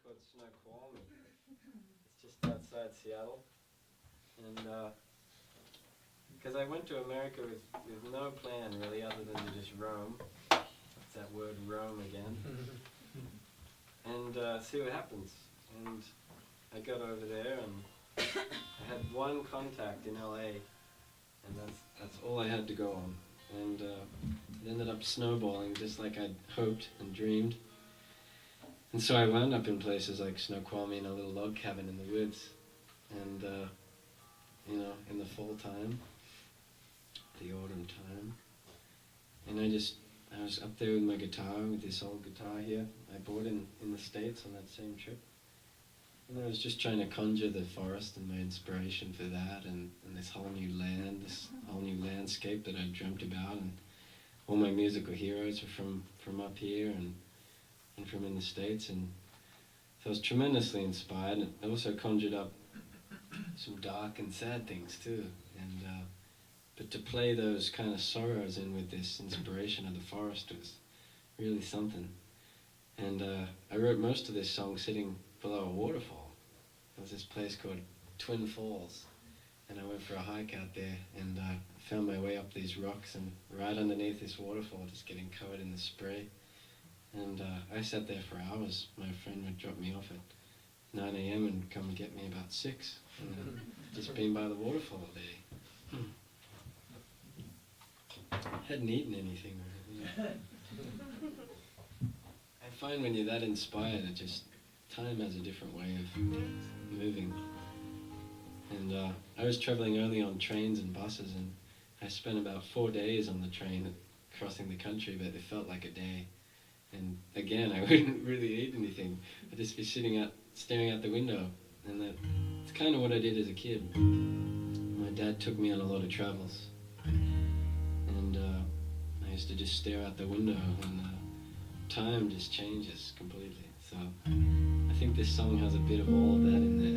called Snoqualmie. It's just outside Seattle. And because I went to America with no plan really other than to just roam. It's that word roam again. And see what happens. And I got over there and I had one contact in LA, and that's all I had to go on. And it ended up snowballing just like I'd hoped and dreamed. And so I wound up in places like Snoqualmie in a little log cabin in the woods. And, you know, in the fall time, the autumn time. And I was up there with my guitar, with this old guitar here. I bought in the States on that same trip. And I was just trying to conjure the forest and my inspiration for that, and this whole new land, this whole new landscape that I dreamt about, and all my musical heroes are from up here and from in the States, and so I was tremendously inspired, and it also conjured up some dark and sad things too, and but to play those kind of sorrows in with this inspiration of the forest was really something. And I wrote most of this song sitting below a waterfall. There was this place called Twin Falls, and I went for a hike out there, and found my way up these rocks, and right underneath this waterfall, just getting covered in the spray. And I sat there for hours. My friend would drop me off at 9 a.m. and come and get me about 6, and just been by the waterfall all day. Hadn't eaten anything really. I find when you're that inspired, it just, time has a different way of moving. And I was traveling only on trains and buses, and I spent about 4 days on the train crossing the country, but it felt like a day. And again, I wouldn't really eat anything. I'd just be sitting out, staring out the window. And that's kind of what I did as a kid. My dad took me on a lot of travels. And I used to just stare out the window, and time just changes completely. So I think this song has a bit of all of that in there.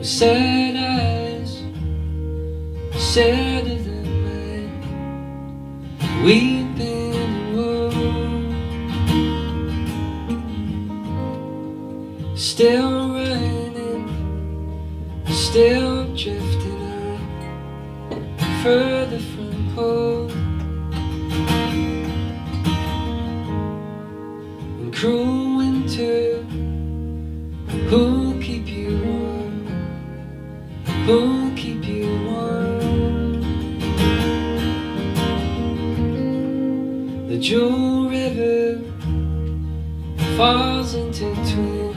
Sad eyes, sadder than mine, weeping and woe, still running, still drifting on, further from home, and cruel winter, who'll keep you warm? Who'll keep you warm? The Jewel River falls into twin.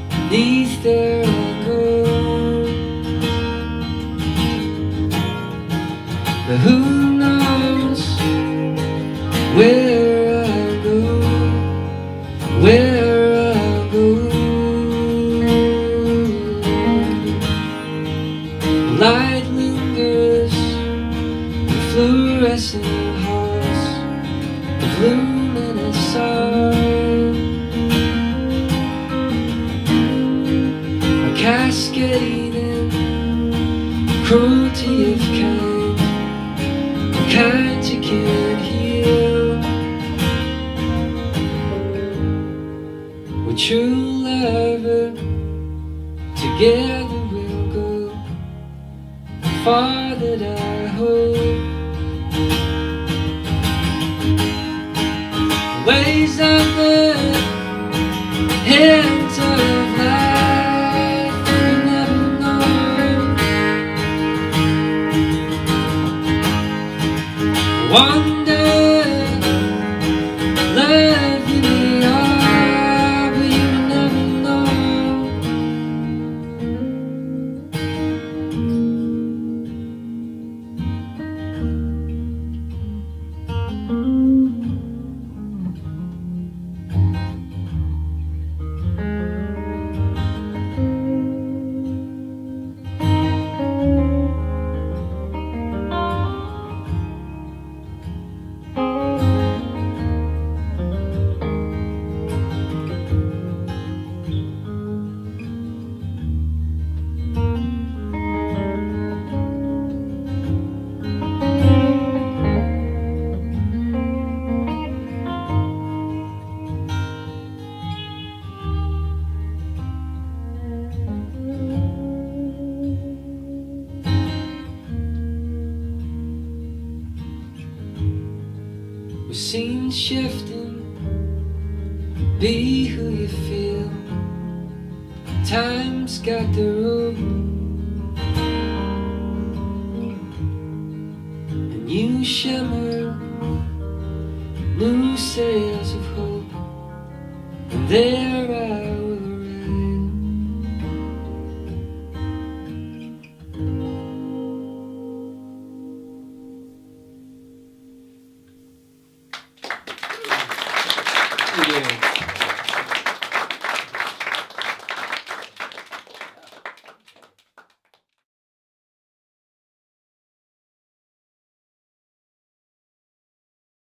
Beneath there I go, but who knows where I go, where I go. Light lingers, the fluorescent hearts, the luminous sun are cascading, cruelty of kind you can't heal. We're true lover, together we'll go far that I hope. Ways of the hands of life, you never know. Wonder, love you may are, but you never know. shifting, be who you feel. Time's got the road, a new shimmer, new sails of hope, and there I